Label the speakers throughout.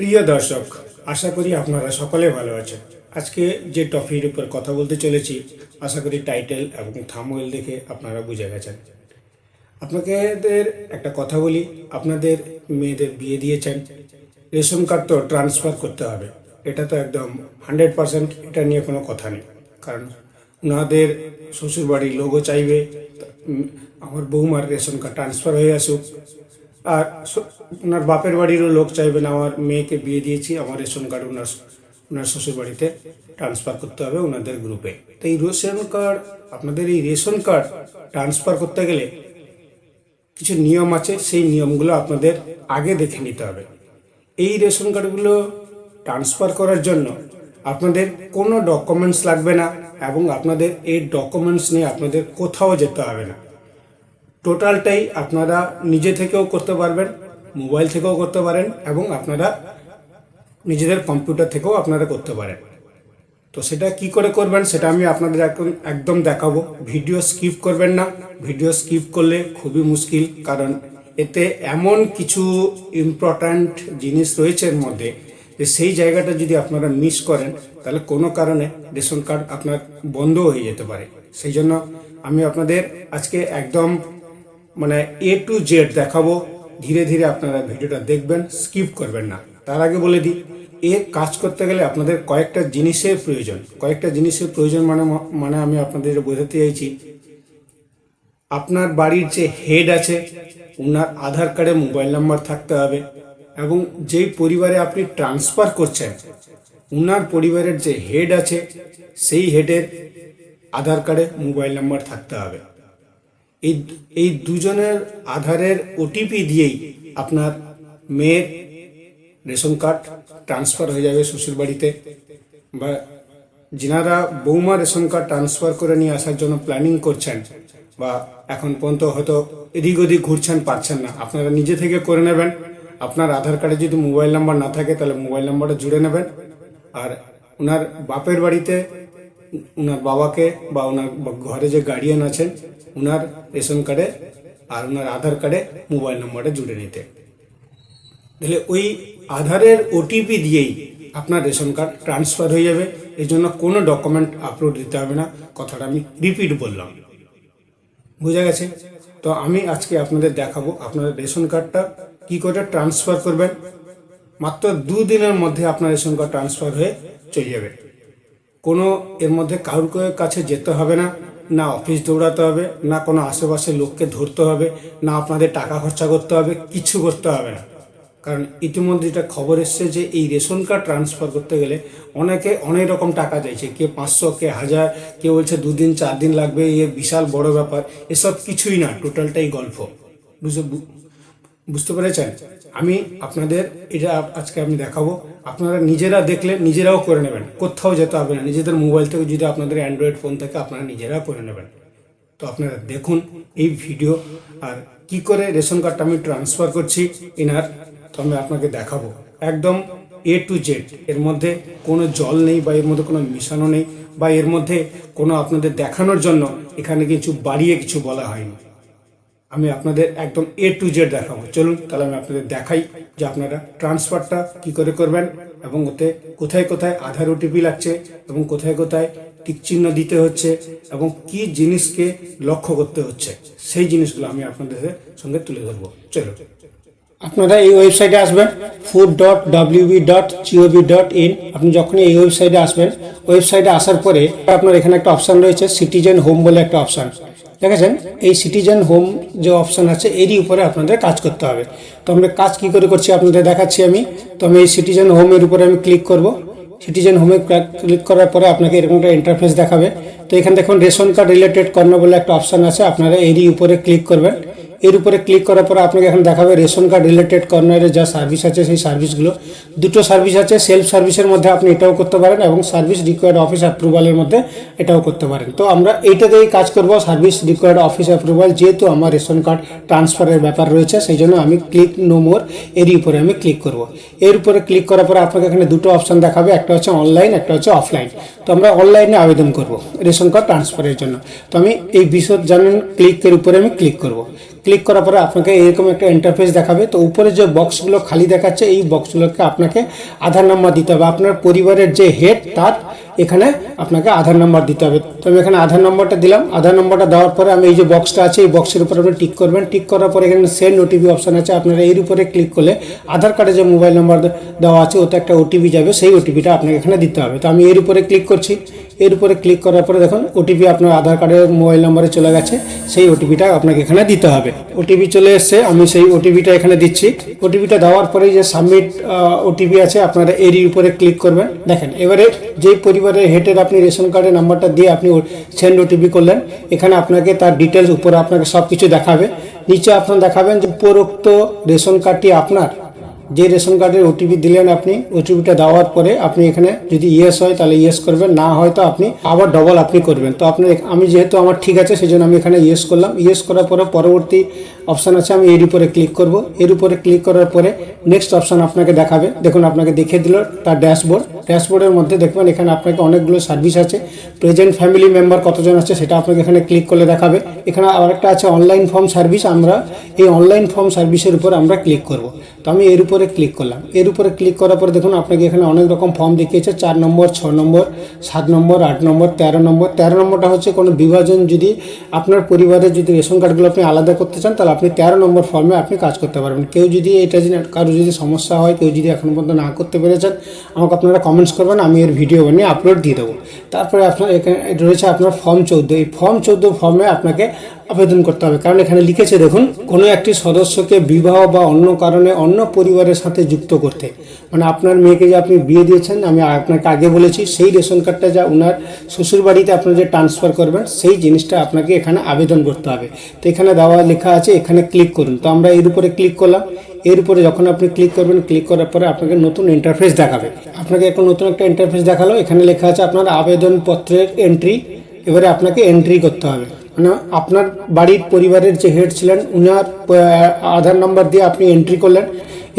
Speaker 1: প্রিয় দর্শক, আশা করি আপনারা সকলে ভালো আছেন। আজকে যে টপিকের উপর কথা বলতে চলেছি, আশা করি টাইটেল এবং থাম্বনেল দেখে আপনারা বুঝে গেছেন। আপনাদের একটা কথা বলি, আপনাদের মেয়েদের বিয়ে দিয়েছেন, রেশন কার্ড তো ট্রান্সফার করতে হবে। এটা তো একদম 100%, এটা নিয়ে কোনো কথা নেই। কারণ ওনাদের শ্বশুরবাড়ির লোকও চাইবে আমার বৌমার রেশন কার্ড ট্রান্সফার হয়ে আসুক, আর ওনার বাপের বাড়িরও লোক চাইবেন আমার মেয়েকে বিয়ে দিয়েছি, আমার রেশন কার্ড ওনার শ্বশুর বাড়িতে ট্রান্সফার করতে হবে ওনাদের গ্রুপে। তো এই রেশন কার্ড, আপনাদের এই রেশন কার্ড ট্রান্সফার করতে গেলে কিছু নিয়ম আছে, সেই নিয়মগুলো আপনাদের আগে দেখে নিতে হবে। এই রেশন কার্ডগুলো ট্রান্সফার করার জন্য আপনাদের কোনো ডকুমেন্টস লাগবে না, এবং আপনাদের এই ডকুমেন্টস নিয়ে আপনাদের কোথাও যেতে হবে না। টোটালটাই আপনারা নিজে থেকেও করতে পারবেন, মোবাইল থেকেও করতে পারেন, এবং আপনারা নিজেদের কম্পিউটার থেকেও আপনারা করতে পারেন। তো সেটা কি করে করবেন সেটা আমি আপনাদের একদম দেখাবো। ভিডিও স্কিপ করবেন না, ভিডিও স্কিপ করলে খুবই মুশকিল, কারণ এতে এমন কিছু ইম্পর্ট্যান্ট জিনিস রয়েছে এর মধ্যে যে সেই জায়গাটা যদি আপনারা মিস করেন তাহলে কোনো কারণে রেশন কার্ড আপনার বন্ধ হয়ে যেতে পারে। সেই জন্য আমি আপনাদের আজকে একদম A to Z দেখাবো। ধীরে ধীরে আপনারা ভিডিওটা দেখবেন, স্কিপ করবেন না। তার আগে বলে দিই, কাজ করতে গেলে আপনাদের কয়েকটা জিনিসের প্রয়োজন মানে আমি আপনাদের বোঝাতে চাইছি, আপনার বাড়ির যে হেড আছে ওনার আধার কার্ডে মোবাইল নাম্বার থাকতে হবে, এবং যেই পরিবারে আপনি ট্রান্সফার করছেন ওনার পরিবারের যে হেড আছে সেই হেডের আধার কার্ডে মোবাইল নাম্বার থাকতে হবে। এই দুজনের আধারের ওটিপি দিয়েই আপনার মেয়ের রেশন কার্ড ট্রান্সফার হয়ে যাবে শ্বশুরবাড়িতে। বা যিনারা বৌমা রেশন কার্ড ট্রান্সফার করে নিয়ে আসার জন্য প্ল্যানিং করছেন, বা এখন পর্যন্ত হয়তো এদিক ওদিক ঘুরছেন, পারছেন না, আপনারা নিজে থেকে করে নেবেন। আপনার আধার কার্ডে যদি মোবাইল নাম্বার না থাকে তাহলে মোবাইল নাম্বারটা জুড়ে নেবেন, আর ওনার বাপের বাড়িতে ওনার বাবাকে বা ওনার ঘরে যে গার্ডিয়ান আছেন ওনার রেশন কার্ডে আর ওনার আধার কার্ডে মোবাইল নাম্বারটা জুড়ে নিতে। তাহলে ওই আধারের ওটিপি দিয়েই আপনার রেশন কার্ড ট্রান্সফার হয়ে যাবে। এই জন্য কোনো ডকুমেন্ট আপলোড দিতে হবে না। কথাটা আমি রিপিট বললাম, বোঝা গেছে? তো আমি আজকে আপনাদের দেখাবো আপনারা রেশন কার্ডটা কি করে ট্রান্সফার করবেন। মাত্র 2 দিনের মধ্যে আপনার রেশন কার্ড ট্রান্সফার হয়ে চলে যাবে। কোনো এর মধ্যে কারোর কাছে যেতে হবে না, না অফিস দৌড়াতে হবে, না কোনো আশেপাশের লোককে ধরতে হবে, না আপনাদের টাকা খরচা করতে হবে, কিছু করতে হবে না। কারণ ইতিমধ্যে এটা খবর এসছে যে এই রেশন কার্ড ট্রান্সফার করতে গেলে অনেকে অনেক রকম টাকা চাইছে, কে 500, কে 1000, কে বলছে 2 দিন 4 দিন লাগবে, বিশাল বড় ব্যাপার। এসব কিছুই না, টোটালটাই গল্প। বুঝতে পেরেছেন? আমি আপনাদের এটা আজকে আমি দেখাবো, আপনারা নিজেরা দেখলে নিজেরাও করে নেবেন, কোথাও যেতে হবে না। নিজেদের মোবাইল থেকে যদি আপনাদের অ্যান্ড্রয়েড ফোন থেকে আপনারা নিজেরা করে নেবেন। তো আপনারা দেখুন এই ভিডিও, আর কি করে রেশন কার্ডটা আমি ট্রান্সফার করছি তো আমি আপনাকে দেখাবো একদম A to Z। এর মধ্যে কোনো জল নেই, বা এর মধ্যে কোনো মিশানো নেই, বা এর মধ্যে কোনো আপনাদের দেখানোর জন্য এখানে কিছু বাড়িয়ে কিছু বলা হয়নি। আমি আপনাদের একদম A to Z দেখাবো। চলুন তাহলে আমি আপনাদের দেখাই যে আপনারা ট্রান্সফারটা কি করে করবেন, এবং ওতে কোথায় কোথায় আধার ওটিপি লাগছে, এবং কোথায় কোথায় টিক চিহ্ন দিতে হচ্ছে, এবং কি জিনিসকে লক্ষ্য করতে হচ্ছে, সেই জিনিসগুলো আমি আপনাদের সঙ্গে তুলে ধরবো। চলো, আপনারা এই ওয়েবসাইটে আসবেন food.wb.gov.in। আপনি যখন এই ওয়েবসাইটে আসবেন, ওয়েবসাইটে আসার পরে আপনার এখানে একটা অপশান রয়েছে সিটিজেন হোম বলে একটা অপশান, দেখেছেন? এই সিটিজেন হোম যে অপশান আছে এরই উপরে আপনাদের কাজ করতে হবে। তো আমরা কাজ কি করে করছি আপনাদের দেখাচ্ছি আমি। তো আমি এই সিটিজেন হোমের উপরে আমি ক্লিক করব। সিটিজেন হোমে ক্লিক করার পরে আপনাকে এরকম একটা ইন্টারফেস দেখাবে। তো এখানে দেখুন রেশন কার্ড রিলেটেড কর্নার বলে একটা অপশান আছে, আপনারা এরই উপরে ক্লিক করবেন। এর উপরে ক্লিক করার পরে আপনাকে এখানে দেখাবে রেশন কার্ড রিলেটেড কর্নারে যা সার্ভিস আছে সেই সার্ভিসগুলো। দুটো সার্ভিস আছে, সেলফ সার্ভিসের মধ্যে আপনি এটাও করতে পারেন, এবং সার্ভিস রিকোয়ার্ড অফিস অ্যাপ্রুভালের মধ্যে এটাও করতে পারেন। তো আমরা এইটাতেই কাজ করব, সার্ভিস রিকোয়ার্ড অফিস অ্যাপ্রুভাল। যেহেতু আমার রেশন কার্ড ট্রান্সফারের ব্যাপার রয়েছে সেই জন্য আমি ক্লিক নো মোর এরই উপরে আমি ক্লিক করব। এর উপরে ক্লিক করার পরে আপনাকে এখানে দুটো অপশান দেখাবে, একটা হচ্ছে অনলাইন, একটা হচ্ছে অফলাইন। তো আমরা অনলাইনে আবেদন করব রেশন কার্ড ট্রান্সফারের জন্য। তো আমি এই বিশদ জানেন ক্লিকের উপরে আমি ক্লিক করব। ক্লিক করার পরে আপনাকে এরকম একটা ইন্টারফেস দেখাবে। তো উপরে যে বক্সগুলো খালি দেখাচ্ছে এই বক্সগুলোকে আপনাকে আধার নাম্বার দিতে হবে। আপনার পরিবারের যে হেড তার এখানে আপনাকে আধার নাম্বার দিতে হবে। তো আমি এখানে আধার নাম্বারটা দিলাম। আধার নাম্বারটা দেওয়ার পরে আমি এই যে বক্সটা আছে এই বক্সের উপর আপনি টিক করবেন। টিক করার পরে এখানে সেন্ড ওটিপি অপশান আছে, আপনারা এর উপরে ক্লিক করলে আধার কার্ডে যে মোবাইল নাম্বার দেওয়া আছে ওতে একটা ওটিপি যাবে, সেই ওটিপিটা আপনাকে এখানে দিতে হবে। তো আমি এর উপরে ক্লিক করছি। এর উপরে ক্লিক করার পরে দেখুন ওটিপি আপনার আধার কার্ডের মোবাইল নাম্বারে চলে গেছে, সেই ওটিপিটা আপনাকে এখানে দিতে হবে। ওটিপি চলে এসছে, আমি সেই ওটিপিটা এখানে দিচ্ছি। ওটিপিটা দেওয়ার পরে যে সাবমিট ওটিপি আছে আপনারা এর উপরে ক্লিক করবেন। দেখেন এবারে যেই পরিবারের হেডের আপনি রেশন কার্ডের নাম্বারটা দিয়ে আপনি সেন্ড ওটিপি করলেন, এখানে আপনাকে তার ডিটেলস উপরে আপনাকে সব কিছু দেখাবে। নিচে আপনার দেখাবেন যে উপরোক্ত রেশন কার্ডটি আপনার, যে রেশন কার্ডের ওটিপি দিলেন আপনি ওটিপিটা দেওয়ার পরে আপনি এখানে যদি ইয়েস হয় তাহলে ইয়েস করবেন, না হয় তো আপনি আবার ডবল আপনি করবেন। তো আপনি আমি যেহেতু আমার ঠিক আছে সেই জন্য আমি এখানে ইয়েস করলাম। ইয়েস করার পরে পরবর্তী অপশান আছে, আমি এর উপরে ক্লিক করব। এর উপরে ক্লিক করার পরে নেক্সট অপশান আপনাকে দেখাবে। দেখুন আপনাকে দেখিয়ে দিল তার ড্যাশবোর্ড। ড্যাশবোর্ডের মধ্যে দেখবেন এখানে আপনাকে অনেকগুলো সার্ভিস আছে। প্রেজেন্ট ফ্যামিলি মেম্বার কতজন আছে সেটা আপনাকে এখানে ক্লিক করলে দেখাবে। এখানে আরেকটা আছে অনলাইন ফর্ম সার্ভিস, আমরা এই অনলাইন ফর্ম সার্ভিসের উপর আমরা ক্লিক করব। তো আমি এর উপরে ক্লিক করলাম। এর উপরে ক্লিক করার পরে দেখুন আপনাকে এখানে অনেক রকম ফর্ম দেখিয়েছে, 4 নম্বর, 6 নম্বর, 7 নম্বর, 8 নম্বর, 13 নম্বর। 13 নম্বরটা হচ্ছে কোনো বিভাজন, যদি আপনার পরিবারের যদি রেশন কার্ডগুলো আপনি আলাদা করতে চান তাহলে আপনি 13 নম্বর ফর্মে আপনি কাজ করতে পারবেন। কেউ যদি এটা কারো যদি সমস্যা হয়, কেউ যদি এখনও পর্যন্ত না করতে পেরেছেন, আমাকে আপনারা কমেন্টস করবেন, আমি এর ভিডিও বানিয়ে আপলোড দিয়ে দেবো। তারপরে আপনার এখানে রয়েছে আপনার ফর্ম 14। এই ফর্ম 14 ফর্মে আপনাকে আবেদন করতে হবে, কারণ এখানে লিখেছে দেখুন কোনো একটি সদস্যকে বিবাহ বা অন্য কারণে অন্য পরিবারের সাথে যুক্ত করতে, মানে আপনার মেয়েকে যে আপনি বিয়ে দিয়েছেন, আমি আপনাকে আগে বলেছি সেই রেশন কার্ডটা যা ওনার শ্বশুরবাড়িতে আপনার যে ট্রান্সফার করবেন সেই জিনিসটা আপনাকে এখানে আবেদন করতে হবে। তো এখানে দেওয়া লেখা আছে, এখানে ক্লিক করুন। তো আমরা এর উপরে ক্লিক করলাম। এর উপরে যখন আপনি ক্লিক করবেন, ক্লিক করার পরে আপনাকে নতুন ইন্টারফেস দেখাবে। আপনাকে একটা নতুন একটা ইন্টারফেস দেখালো। এখানে লেখা আছে আপনার আবেদনপত্রের এন্ট্রি। এবারে আপনাকে এন্ট্রি করতে হবে, মানে আপনার বাড়ির পরিবারের যে হেড ছিলেন উনার আধার নাম্বার দিয়ে আপনি এন্ট্রি করলেন।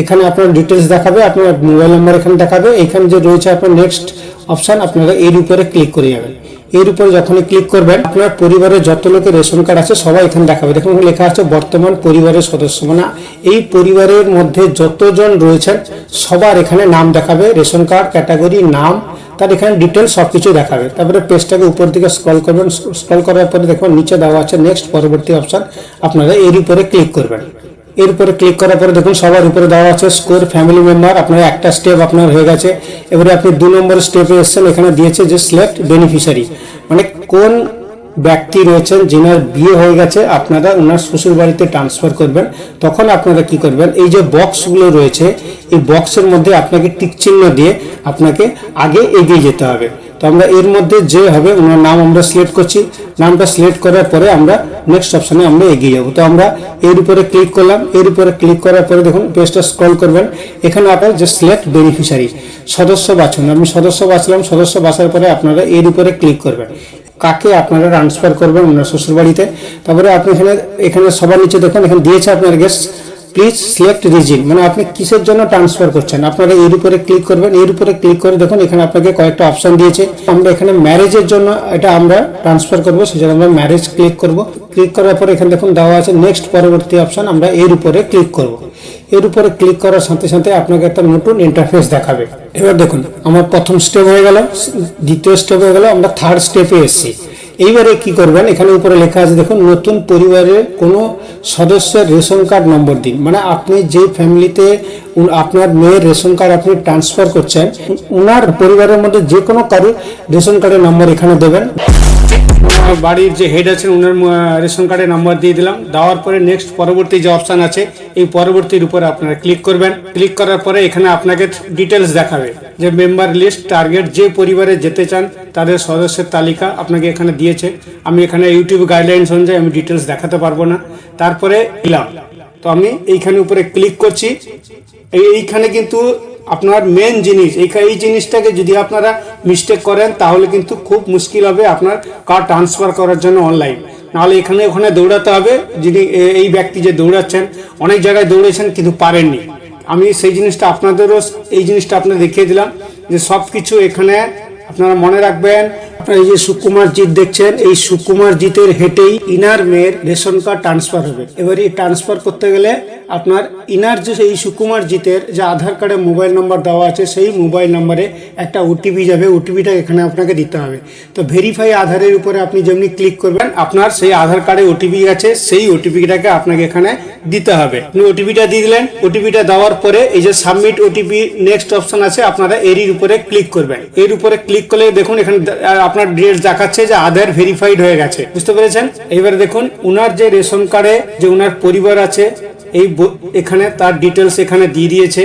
Speaker 1: এখানে আপনার ডিটেলস দেখাবে, আপনার মোবাইল নাম্বার এখানে দেখাবে। এখানে যে রয়েছে আপনার নেক্সট অপশান, আপনারা এর উপরে ক্লিক করে যাবেন। এর উপরে যখনই ক্লিক করবেন আপনার পরিবারের যত লোকের রেশন কার্ড আছে সবাই এখানে দেখাবে। দেখুন লেখা আছে বর্তমান পরিবারের সদস্য, মানে এই পরিবারের মধ্যে যতজন রয়েছেন সবার এখানে নাম দেখাবে, রেশন কার্ড ক্যাটাগরি, নাম, তার এখানে ডিটেলস সব কিছু দেখাবে। তারপরে পেজটাকে উপর দিকে স্ক্রল করবেন। স্ক্রল করার পরে দেখবেন নিচে দেওয়া আছে নেক্সট, পরবর্তী অপশান, আপনারা এর উপরে ক্লিক করবেন। এর উপরে ক্লিক করার পরে দেখুন সবার উপরে দেওয়া আছে স্কোর ফ্যামিলি মেম্বার। আপনার একটা স্টেপ আপনার হয়ে গেছে। এবারে আপনি 2 নম্বর স্টেপে এসেছেন, এখানে দিয়েছে যে সিলেক্ট বেনিফিশিয়ারি, মানে কোন ব্যক্তি রয়েছেন যিনার বিয়ে হয়ে গেছে আপনারা ওনার শ্বশুর বাড়িতে ট্রান্সফার করবেন। তখন আপনারা কি করবেন, এই যে বক্সগুলো রয়েছে এই বক্সের মধ্যে আপনাকে টিক চিহ্ন দিয়ে আপনাকে আগে এগিয়ে যেতে হবে। তো আমরা এর মধ্যে যে হবে ওনার নাম আমরা সিলেক্ট করছি। নামটা সিলেক্ট করার পরে আমরা নেক্সট অপশানে আমরা এগিয়ে যাব। তো আমরা এর উপরে ক্লিক করলাম। এর উপরে ক্লিক করার পরে দেখুন পেজটা স্ক্রল করবেন। এখানে আপনার যে সিলেক্ট বেনিফিশিয়ারি, সদস্য বাছুন। আমি সদস্য বাছলাম। সদস্য বাছার পরে আপনারা এর উপরে ক্লিক করবেন, কাকে আপনারা ট্রান্সফার করবেন ওনার শ্বশুরবাড়িতে। তারপরে আপনি এখানে সবার নিচে দেখুন এখানে দিয়েছে আপনার গেস্ট প্লিজ সিলেক্ট রিজিন, মানে আপনি কিসের জন্য ট্রান্সফার করছেন। আপনারা এর উপরে ক্লিক করবেন। এর উপরে ক্লিক করে দেখুন এখানে আপনাকে কয়েকটা অপশন দিয়েছে। আমরা এখানে ম্যারেজের জন্য এটা আমরা ট্রান্সফার করবো, সেজন্য আমরা ম্যারেজ ক্লিক করব। ক্লিক করার পরে এখানে দেখুন দেওয়া আছে নেক্সট, পরবর্তী অপশন, আমরা এর উপরে ক্লিক করব। এর উপরে ক্লিক করার সাথে সাথে আপনাকে একটা নতুন ইন্টারফেস দেখাবে। এবার দেখুন আমার প্রথম স্টেপ হয়ে গেল, দ্বিতীয় স্টেপ হয়ে গেল, আমরা থার্ড স্টেপে এসেছি। এইবারে কি করবেন, এখানে উপরে লেখা আছে দেখুন নতুন পরিবারের কোনো সদস্যের রেশন কার্ড নম্বর দিন, মানে আপনি যে ফ্যামিলিতে আপনার মেয়ের রেশন কার্ড আপনি ট্রান্সফার করছেন ওনার পরিবারের মধ্যে যে কোনো কারোর রেশন কার্ডের নম্বর এখানে দেবেন। বাড়ির যে হেড আছেন ওনার রেশন কার্ডের নাম্বার দিয়ে দিলাম। দেওয়ার পরে নেক্সট পরবর্তী যে অপশান আছে এই পরবর্তীর উপরে আপনারা ক্লিক করবেন। ক্লিক করার পরে এখানে আপনাকে ডিটেলস দেখাবে যে মেম্বার লিস্ট, টার্গেট, যে পরিবারে যেতে চান তাদের সদস্যের তালিকা আপনাকে এখানে দিয়েছে। আমি এখানে ইউটিউব গাইডলাইন্স অনুযায়ী আমি ডিটেলস দেখাতে পারবো না। তারপরে দিলাম, তো আমি এইখানে উপরে ক্লিক করছি। এইখানে কিন্তু আপনার মেন জিনিস এই জিনিসটাকে যদি আপনারা মিস্টেক করেন তাহলে কিন্তু খুব মুশকিল হবে আপনার কার্ড ট্রান্সফার করার জন্য অনলাইন। নাহলে এখানে ওখানে দৌড়াতে হবে। যিনি এই ব্যক্তি যে দৌড়াচ্ছেন অনেক জায়গায় দৌড়েছেন কিন্তু পারেননি, আমি সেই জিনিসটা আপনাদেরও এই জিনিসটা আপনাদের দেখিয়ে দিলাম যে সব কিছু এখানে আপনারা মনে রাখবেন। আপনার এই যে সুকুমার জিৎ দেখছেন, এই সুকুমার জিতের হেঁটেই ইনার মেয়ের রেশন কার্ড ট্রান্সফার হবে। এবার এই ট্রান্সফার করতে গেলে আপনার ইনার যে এই সুকুমার জিতের যে আধার কার্ডে মোবাইল নাম্বার দেওয়া আছে, সেই মোবাইল নাম্বারে একটা ওটিপি যাবে, ওটিপিটা এখানে আপনাকে দিতে হবে। তো ভেরিফাই আধারের উপরে আপনি যেমনি ক্লিক করবেন, আপনার সেই আধার কার্ডে ওটিপি আছে, সেই ওটিপিটাকে আপনাকে এখানে দিতে হবে। আপনি ওটিপিটা দিয়ে দিলেন, ওটিপিটা দেওয়ার পরে এই যে সাবমিট ওটিপি নেক্সট অপশন আছে, আপনারা এরই উপরে ক্লিক করবেন। এর উপরে ক্লিক করলে দেখুন এখানে আপনার ডিটেলস দেখাচ্ছে যে আধার ভেরিফাইড হয়ে গেছে, বুঝতে পেরেছেন। এবারে দেখুন উনার যে রেশন কার্ডে যে উনার পরিবার আছে, এই এখানে তার ডিটেলস এখানে দিয়ে দিয়েছে।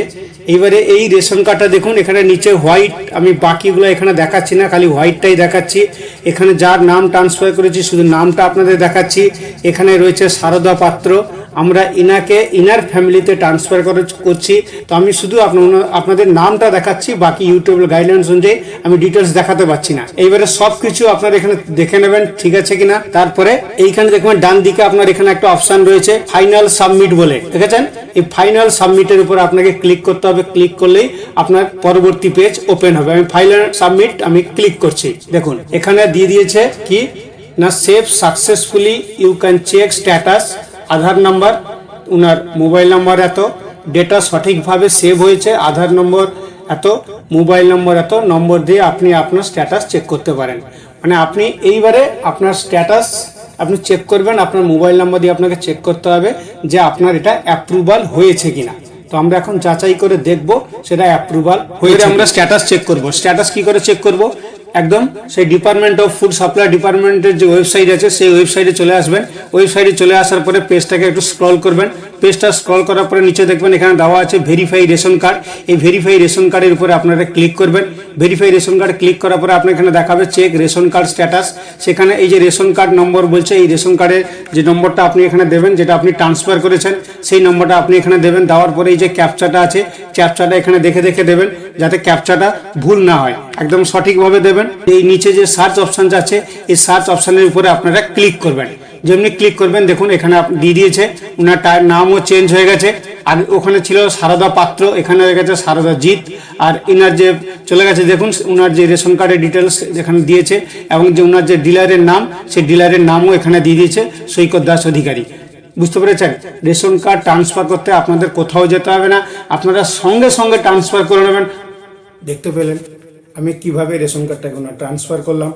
Speaker 1: এইবারে এই রেশন কার্ডটা দেখুন এখানে নিচে হোয়াইট, আমি বাকিগুলো এখানে দেখাচ্ছি না, খালি হোয়াইটটাই দেখাচ্ছি। এখানে যার নাম ট্রান্সফার করেছি শুধু নামটা আপনাদের দেখাচ্ছি। এখানে রয়েছে সারদা পাত্র, আমরা ইনাকে ইনার ফ্যামিলিতে ট্রান্সফার করছি। তো আমি শুধু আপনাদের নামটা দেখাচ্ছি, বাকি ইউটিউবের গাইডলাইন্স অনুযায়ী আমি ডিটেলস দেখাতে পারছি না। এইবারে সব কিছু আপনারা এখানে দেখে নেবেন ঠিক আছে কিনা। তারপরে এইখানে দেখবেন ডান দিকে আপনার এখানে একটা অপশন রয়েছে ফাইনাল সাবমিট বলে, দেখেছেন। এই ফাইনাল সাবমিটের উপর আপনাকে ক্লিক করতে হবে। ক্লিক করলেই আপনার পরবর্তী পেজ ওপেন হবে। আমি ফাইনাল সাবমিট আমি ক্লিক করছি। দেখুন এখানে দিয়ে দিয়েছে কি না, save successfully, you can check status, Aadhaar number, উনার মোবাইল নাম্বার এত, ডেটা সঠিকভাবে সেভ হয়েছে, আধার নম্বর এত, মোবাইল নম্বর এত, নম্বর দিয়ে আপনি আপনার স্ট্যাটাস চেক করতে পারেন। মানে আপনি এইবারে আপনার স্ট্যাটাস আপনি চেক করবেন, আপনার মোবাইল নাম্বার দিয়ে আপনাকে চেক করতে হবে যে আপনার এটা অ্যাপ্রুভাল হয়েছে কিনা। তো আমরা এখন যাচাই করে দেখব সেটা অ্যাপ্রুভাল হয়েছে। আমরা স্ট্যাটাস চেক করব। স্ট্যাটাস কি করে চেক করব? একদম সেই ডিপার্টমেন্ট অফ ফুড সাপ্লাই ডিপার্টমেন্টের যে ওয়েবসাইট আছে, সেই ওয়েবসাইটে চলে আসবেন। ওয়েবসাইটে চলে আসার পরে পেজটাকে একটু স্ক্রল করবেন। পেজটা স্ক্রল করার পরে নিচে দেখবেন এখানে দেওয়া আছে ভেরিফাই রেশন কার্ড। এই ভেরিফাই রেশন কার্ডের উপরে আপনারা ক্লিক করবেন। ভেরিফাই রেশন কার্ড ক্লিক করার পরে আপনার এখানে দেখাবে চেক রেশন কার্ড স্ট্যাটাস। সেখানে এই যে রেশন কার্ড নম্বর বলছে, এই রেশন কার্ডের যে নম্বরটা আপনি এখানে দেবেন, যেটা আপনি ট্রান্সফার করেছেন, সেই নম্বরটা আপনি এখানে দেবেন। দেওয়ার পরে এই যে ক্যাপচাটা আছে, ক্যাপচাটা এখানে দেখে দেখে দেবেন, যাতে ক্যাপচাটা ভুল না হয়, একদম সঠিকভাবে দেবেন। এই নিচে যে সার্চ অপশন আছে, এই সার্চ অপশনের উপরে আপনারা ক্লিক করবেন। যেমনি ক্লিক করবেন দেখুন এখানে দিয়ে দিয়েছে, ওনার নামও চেঞ্জ হয়ে গেছে। আর ওখানে ছিল সারদা পাত্র, এখানে হয়ে গেছে সারদা জিৎ। আর ইনার যে চলে গেছে দেখুন, ওনার যে রেশন কার্ডের ডিটেলস এখানে দিয়েছে, এবং যে ওনার যে ডিলারের নাম, সেই ডিলারের নামও এখানে দিয়ে দিয়েছে সৈকত দাস অধিকারী। বুঝতে পেরেছেন? রেশন কার্ড ট্রান্সফার করতে আপনাদের কোথাও যেতে হবে না, আপনারা সঙ্গে সঙ্গে ট্রান্সফার করে নেবেন। দেখতে পেলেন আমি কিভাবে রেশন কার্ডটাকে ট্রান্সফার করলাম,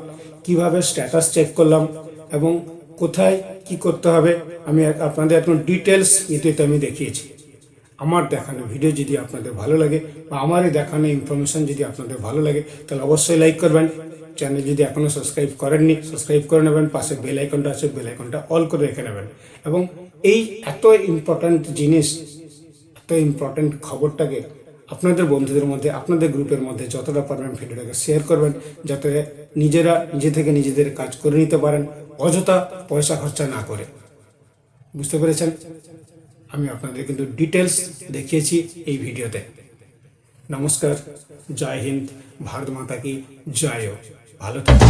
Speaker 1: কিভাবে স্ট্যাটাস চেক করলাম, এবং কোথায় কি করতে হবে আমি আপনাদের এখন ডিটেলস ইউটিউবে আমি দেখিয়েছি। আমার দেখানো ভিডিও যদি আপনাদের ভালো লাগে, বা আমার এই দেখানো ইনফরমেশন যদি আপনাদের ভালো লাগে, তাহলে অবশ্যই লাইক করবেন। চ্যানেল যদি এখনও সাবস্ক্রাইব করেননি, সাবস্ক্রাইব করে নেবেন। পাশে বেল আইকনটা আছে, বেল আইকনটা অল করে রেখে নেবেন। এবং এই এত ইম্পর্ট্যান্ট জিনিস, এত ইম্পর্ট্যান্ট খবরটাকে আপনাদের বন্ধুদের মধ্যে, আপনাদের গ্রুপের মধ্যে যতটা পারবেন ভিডিওটাকে শেয়ার করবেন, যাতে নিজেরা নিজে থেকে নিজেদের কাজ করে নিতে পারেন, অযথা পয়সা খরচা না করে। বুঝতে পেরেছেন? আমি আপনাদের কিন্তু ডিটেলস দেখিয়েছি এই ভিডিওতে। নমস্কার, জয় হিন্দ, ভারত মাতা কি জয় হোক, ভালো থাকুন।